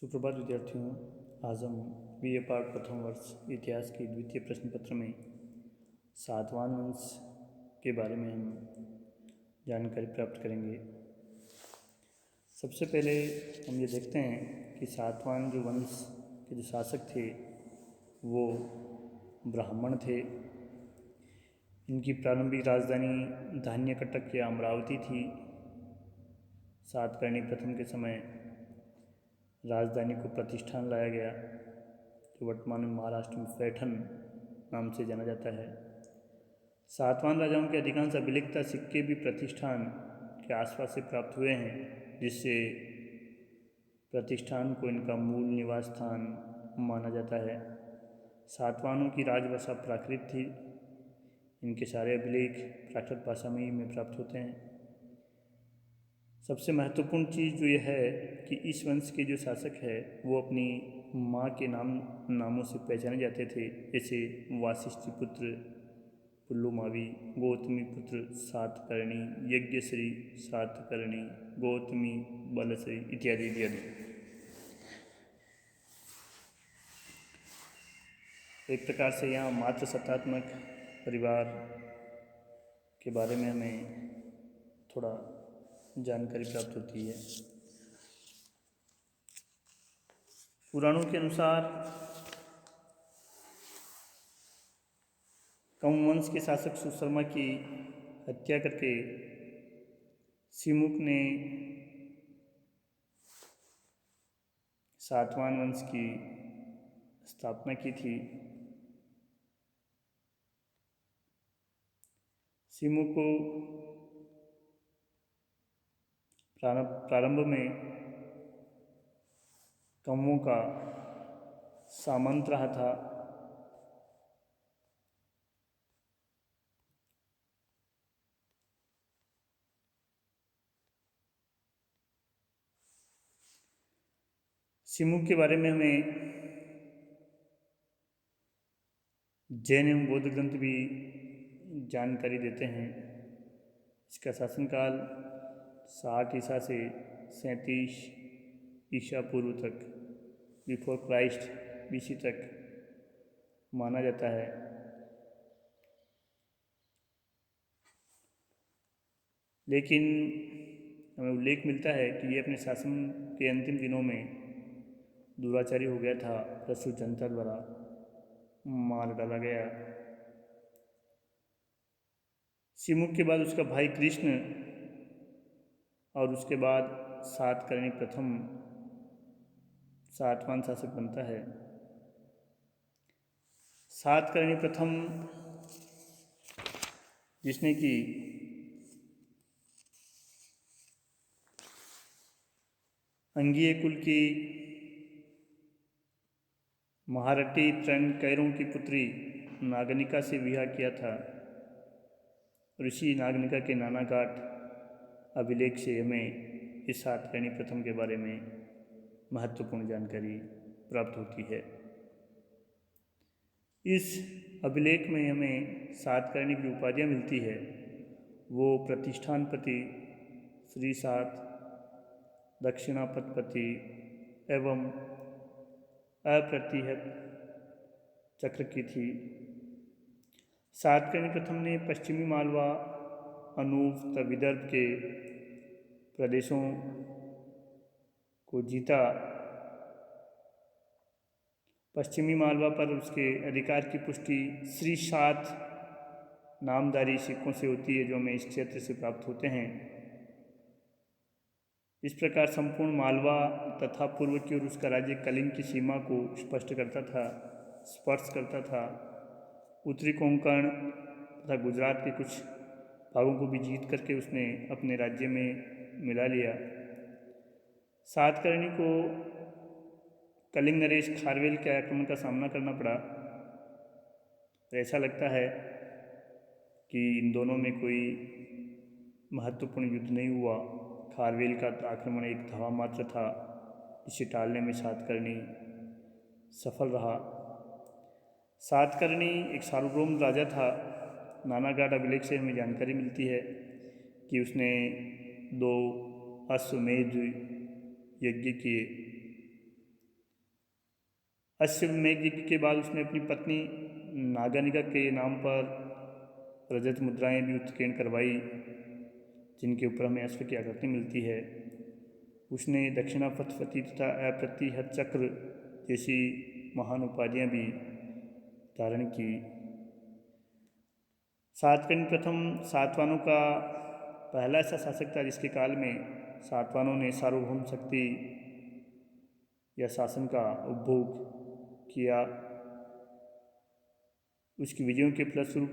सुप्रभात विद्यार्थियों। आज हम BA पार्ट प्रथम वर्ष इतिहास के द्वितीय प्रश्न पत्र में सातवाहन वंश के बारे में हम जानकारी प्राप्त करेंगे। सबसे पहले हम ये देखते हैं कि सातवाहन जो वंश के जो शासक थे वो ब्राह्मण थे। इनकी प्रारंभिक राजधानी धान्यकटक या अमरावती थी। सातकर्णी प्रथम के समय राजधानी को प्रतिष्ठान लाया गया, जो वर्तमान में महाराष्ट्र में पैठन नाम से जाना जाता है। सातवाहन राजाओं के अधिकांश अभिलेखता सिक्के भी प्रतिष्ठान के आसपास से प्राप्त हुए हैं, जिससे प्रतिष्ठान को इनका मूल निवास स्थान माना जाता है। सातवाहनों की राजभाषा प्राकृत थी। इनके सारे अभिलेख प्राकृत भाषा में प्राप्त होते हैं। सबसे महत्वपूर्ण चीज़ जो यह है कि इस वंश के जो शासक है वो अपनी माँ के नामों से पहचाने जाते थे, जैसे वासिष्ठी पुत्र पुल्लुमावी, गौतमी पुत्र सातकर्णी, यज्ञश्री सातकर्णी, गौतमी बलश्री इत्यादि इत्यादि। एक प्रकार से यहाँ मात्र सत्तात्मक परिवार के बारे में हमें थोड़ा जानकारी प्राप्त होती है। पुराणों के अनुसार कंव वंश के शासक सुशर्मा की हत्या करके सिमुक ने सातवाहन वंश की स्थापना की थी। सिमुक को प्रारंभ में कंवों का सामंत रहा था। सिमुक के बारे में हमें जैन एवं बौद्ध ग्रंथ भी जानकारी देते हैं। इसका शासनकाल 60 ईसा से 37 ईसा पूर्व तक, बिफोर क्राइस्ट BC तक माना जाता है। लेकिन हमें उल्लेख मिलता है कि ये अपने शासन के अंतिम दिनों में दुराचारी हो गया था, प्रस्तुत जनता द्वारा मार डाला गया। सिमुक के बाद उसका भाई कृष्ण और उसके बाद सातकर्णी प्रथम सातवाहन शासक बनता है। सातकर्णी प्रथम जिसने कि अंगीय कुल की महारथी कैरों की पुत्री नागनिका से विवाह किया था। ऋषि नागनिका के नानाघाट अभिलेख से हमें इस सातकर्णी प्रथम के बारे में महत्वपूर्ण जानकारी प्राप्त होती है। इस अभिलेख में हमें सातकर्णी की उपाधियाँ मिलती है। वो प्रतिष्ठानपति, श्री सात, दक्षिणापतिपति एवं अप्रतिहत चक्र की थी। सातकर्णी प्रथम ने पश्चिमी मालवा, अनूप तथा विदर्भ के प्रदेशों को जीता। पश्चिमी मालवा पर उसके अधिकार की पुष्टि श्री सात नामधारी सिक्कों से होती है, जो हमें इस क्षेत्र से प्राप्त होते हैं। इस प्रकार संपूर्ण मालवा तथा पूर्व की ओर उसका राज्य कलिंग की सीमा को स्पर्श करता था। उत्तरी कोंकण तथा गुजरात के कुछ भागों को भी जीत करके उसने अपने राज्य में मिला लिया। सातकर्णी को कलिंग नरेश खारवेल के आक्रमण का सामना करना पड़ा। ऐसा लगता है कि इन दोनों में कोई महत्वपूर्ण युद्ध नहीं हुआ। खारवेल का आक्रमण एक धावा मात्र था, जिसे टालने में सातकर्णी सफल रहा। सातकर्णी एक सार्वभौम राजा था। नानाघाट अभिलेख से हमें जानकारी मिलती है कि उसने 2 अश्वमेध यज्ञ किए। अश्वमेध यज्ञ के बाद उसने अपनी पत्नी नागानिका के नाम पर रजत मुद्राएं भी उत्कीर्ण करवाई, जिनके ऊपर हमें अश्व की आकृति मिलती है। उसने दक्षिणापथपति तथा अप्रतिहत चक्र जैसी महान उपाधियाँ भी धारण की। सातकर्णी प्रथम सातवाहनों का पहला ऐसा शासक था जिसके काल में सातवाहनों ने सार्वभौम शक्ति या शासन का उपभोग किया। उसकी विजयों के फलस्वरूप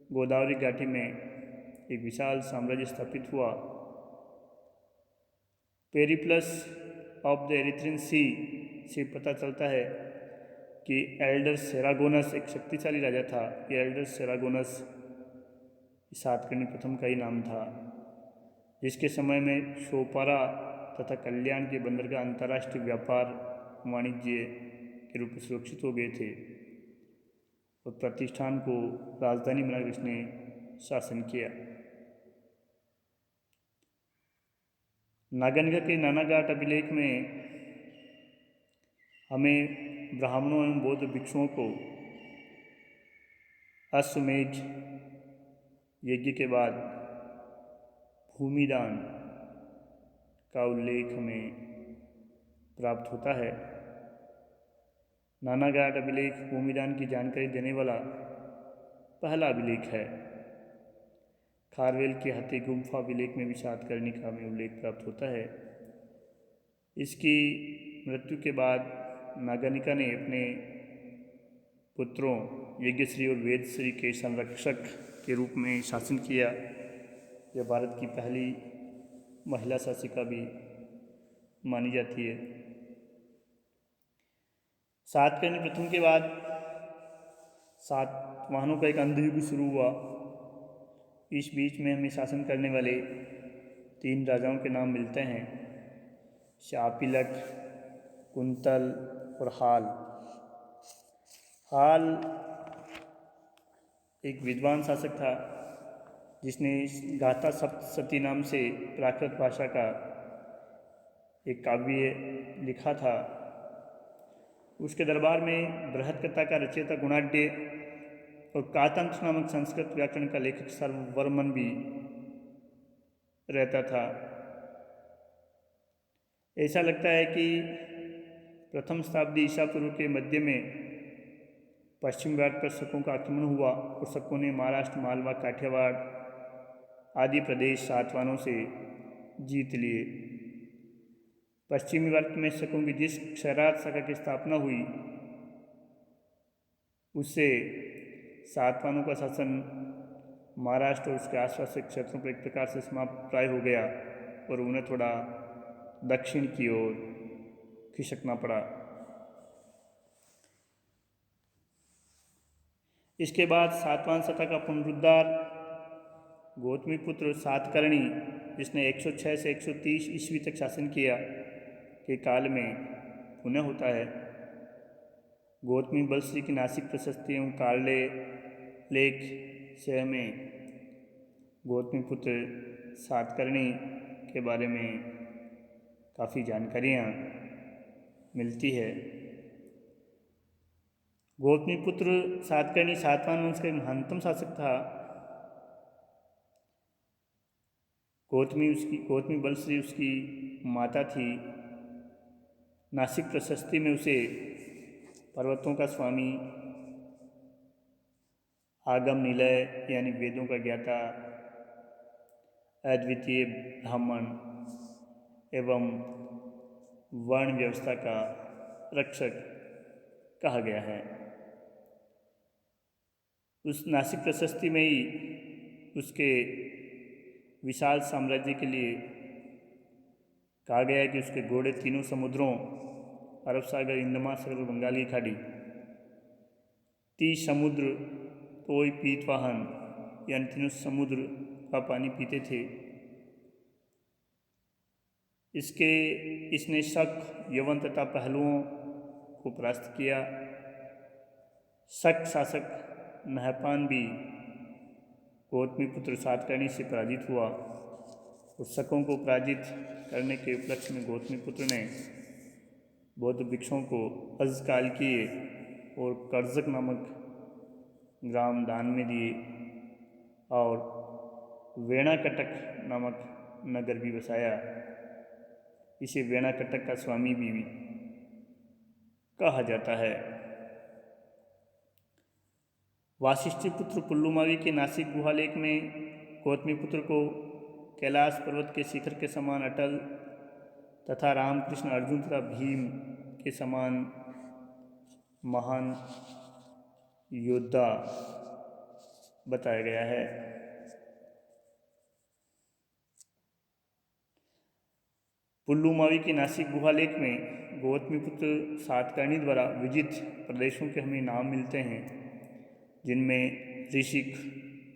गोदावरी घाटी में एक विशाल साम्राज्य स्थापित हुआ। पेरिप्लस ऑफ द एरिथ्रियन सी से पता चलता है कि एल्डर सेरागोनस एक शक्तिशाली राजा था। ये एल्डर सेरागोनस सातकर्णी प्रथम का ही नाम था, जिसके समय में शोपारा तथा कल्याण के बंदरगाह अंतर्राष्ट्रीय व्यापार वाणिज्य के रूप में सुरक्षित हो गए थे और प्रतिष्ठान को राजधानी बनाकर इसने शासन किया। नागानिका के नानाघाट अभिलेख में हमें ब्राह्मणों एवं बौद्ध भिक्षुओं को अश्वमेध यज्ञ के बाद भूमिदान का उल्लेख हमें प्राप्त होता है। नानाघाट अभिलेख भूमिदान की जानकारी देने वाला पहला अभिलेख है। खारवेल के हाथी गुम्फा अभिलेख में भी सातकर्णी का हमें उल्लेख प्राप्त होता है। इसकी मृत्यु के बाद नागानिका ने अपने पुत्रों यज्ञश्री और वेदश्री के संरक्षक के रूप में शासन किया। यह भारत की पहली महिला शासिका भी मानी जाती है। सातकर्णी प्रथम के बाद सातवाहनों का एक अंधयुग शुरू हुआ। इस बीच में हमें शासन करने वाले 3 राजाओं के नाम मिलते हैं, शापिलक, कुंतल और हाल। हाल एक विद्वान शासक था जिसने गाथा सप्तशती नाम से प्राकृत भाषा का एक काव्य लिखा था। उसके दरबार में बृहत्कथा का रचयिता गुणाढ्य और कातंत्र नामक संस्कृत व्याकरण का लेखक सर्ववर्मन भी रहता था। ऐसा लगता है कि प्रथम शताब्दी ईसा पूर्व के मध्य में पश्चिम भारत पर शकों का आक्रमण हुआ और शकों ने महाराष्ट्र, मालवा, काठियावाड़ आदि प्रदेश सातवाहनों से जीत लिए। पश्चिमी भारत में शकों की जिस क्षयरात शाखा की स्थापना हुई उससे सातवाहनों का शासन महाराष्ट्र और उसके आसपास के क्षेत्रों पर एक प्रकार से समाप्त प्राय हो गया और उन्हें थोड़ा दक्षिण की ओर खिसकना पड़ा। इसके बाद सातवाहन सत्ता का पुनरुद्धार गौतमीपुत्र सातकर्णी, जिसने 106 से 130 ईस्वी तक शासन किया, के काल में पुनः होता है। गौतमी बलश्री की नासिक प्रशस्ति एवं कार्ले लेख से हमें गौतमीपुत्र सातकर्णी के बारे में काफ़ी जानकारियाँ मिलती है। गौतमीपुत्र सातकर्णी सातवाहन वंश का महानतम शासक था। गौतमी बलश्री उसकी माता थी। नासिक प्रशस्ति में उसे पर्वतों का स्वामी, आगम निलय यानी वेदों का ज्ञाता, अद्वितीय ब्राह्मण एवं वर्ण व्यवस्था का रक्षक कहा गया है। उस नासिक प्रशस्ति में ही उसके विशाल साम्राज्य के लिए कहा गया है कि उसके घोड़े तीनों समुद्रों अरब सागर, हिंद महासागर, बंगाल की खाड़ी, 30 समुद्र तोय पीतवाहन यानी तीनों समुद्र का पानी पीते थे। इसने शक, यवन तथा पहलुओं को परास्त किया। शक शासक नहपान भी गौतमीपुत्र सातकर्णी से पराजित हुआ और शकों को पराजित करने के उपलक्ष्य में गौतमीपुत्र ने बौद्ध भिक्षुओं को अजकालकीय और कर्जक नामक ग्राम दान में दिए और वेणाकटक नामक नगर भी बसाया। इसे वेणाकटक का स्वामी भी कहा जाता है। वासिष्ठी पुत्र पुल्लुमावी के नासिक गुहालेख में गौतमीपुत्र को कैलाश पर्वत के शिखर के समान अटल तथा रामकृष्ण अर्जुन तथा भीम के समान महान योद्धा बताया गया है। पुल्लुमावी के नासिक गुहालेख में गौतमीपुत्र सातकर्णी द्वारा विजित प्रदेशों के हमें नाम मिलते हैं, जिनमें ऋषिक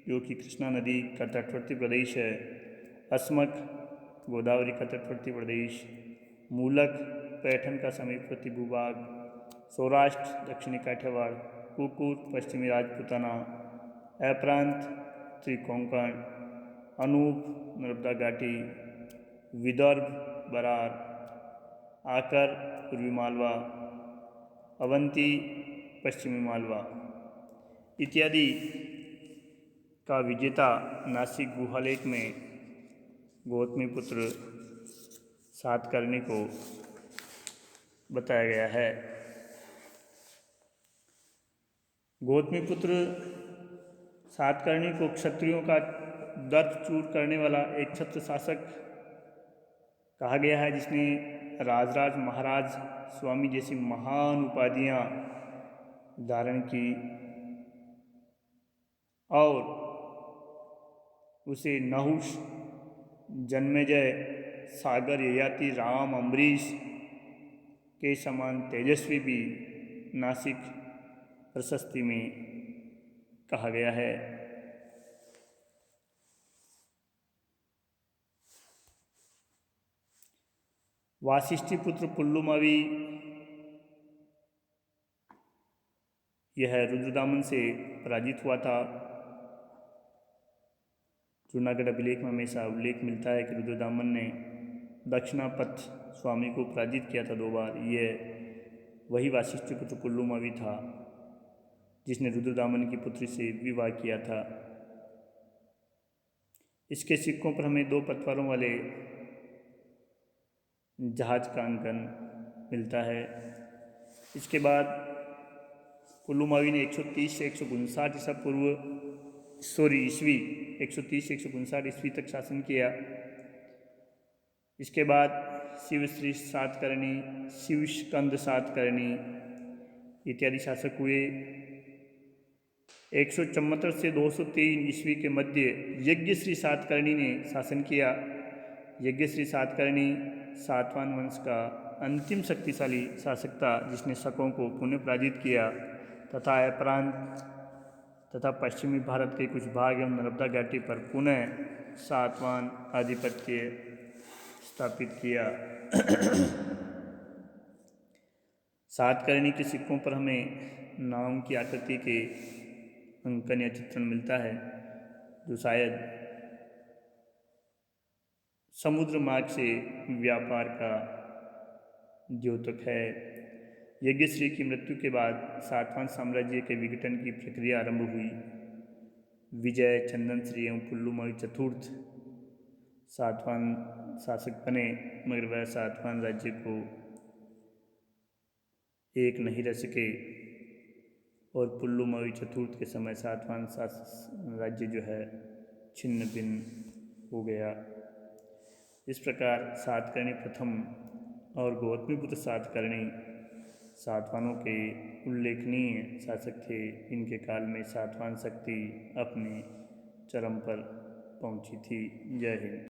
जो कि कृष्णा नदी का तटवर्ती प्रदेश है, अस्मक गोदावरी का तटवर्ती प्रदेश, मूलक पैठन का समीपवर्ती भूभाग, सौराष्ट्र दक्षिणी काठियावाड़, कुकुर पश्चिमी राजपूताना, अपरांत त्रिकोंकण, अनूप नर्मदा घाटी, विदर्भ बरार, आकर पूर्वी मालवा, अवंती पश्चिमी मालवा इत्यादि का विजेता नासिक गुहालेख में गौतमीपुत्र सातकर्णी को बताया गया है। गौतमीपुत्र सातकर्णी को क्षत्रियों का दर्प चूर करने वाला एक छत्र शासक कहा गया है, जिसने राजराज महाराज स्वामी जैसी महान उपाधियां धारण की और उसे नहुष, जन्मेजय, सागर, ययाति, राम, अम्बरीश के समान तेजस्वी भी नासिक प्रशस्ति में कहा गया है। वासिष्ठी पुत्र पुल्लुमावी यह रुद्रदामन से पराजित हुआ था। जूनागढ़ अभिलेख में हमेशा उल्लेख मिलता है कि रुद्रदामन ने दक्षिणापथ स्वामी को पराजित किया था 2 बार। यह वही वासिष्ठी पुत्र पुल्लुमावी था जिसने रुद्रदामन की पुत्री से विवाह किया था। इसके सिक्कों पर हमें 2 पतवारों वाले जहाज का अंकन मिलता है। इसके बाद पुल्लुमावी ने 130 से 159 ईसा पूर्व ईस्वी 130 से 159 ईस्वी तक शासन किया। इसके बाद शिवश्री सातकर्णी, शिवस्कंद सातकर्णी इत्यादि शासक हुए। 174 से 203 ईस्वी के मध्य यज्ञश्री सातकर्णी ने शासन किया। यज्ञश्री सातकर्णी सातवाहन वंश का अंतिम शक्तिशाली शासक था, जिसने शकों को पुनः पराजित किया तथा प्रांत तथा पश्चिमी भारत के कुछ भाग एवं नर्मदा घाटी पर पुनः सातवाहन आधिपत्य स्थापित किया। सातकर्णी के सिक्कों पर हमें नाव की आकृति के अंकन या चित्रण मिलता है, जो शायद समुद्र मार्ग से व्यापार का द्योतक है। यज्ञश्री की मृत्यु के बाद सातवाहन साम्राज्य के विघटन की प्रक्रिया आरंभ हुई। विजय, चंदन श्री एवं पुल्लुमावी चतुर्थ सातवाहन शासक बने, मगर वह सातवाहन राज्य को एक नहीं रह सके और पुल्लुमावी चतुर्थ के समय सातवाहन राज्य जो है छिन्न भिन्न हो गया। इस प्रकार सातकर्णी प्रथम और गौतमीपुत्र सातकर्णी सातवाहनों के उल्लेखनीय शासक थे। इनके काल में सातवाहन शक्ति अपने चरम पर पहुंची थी। जय हिंद।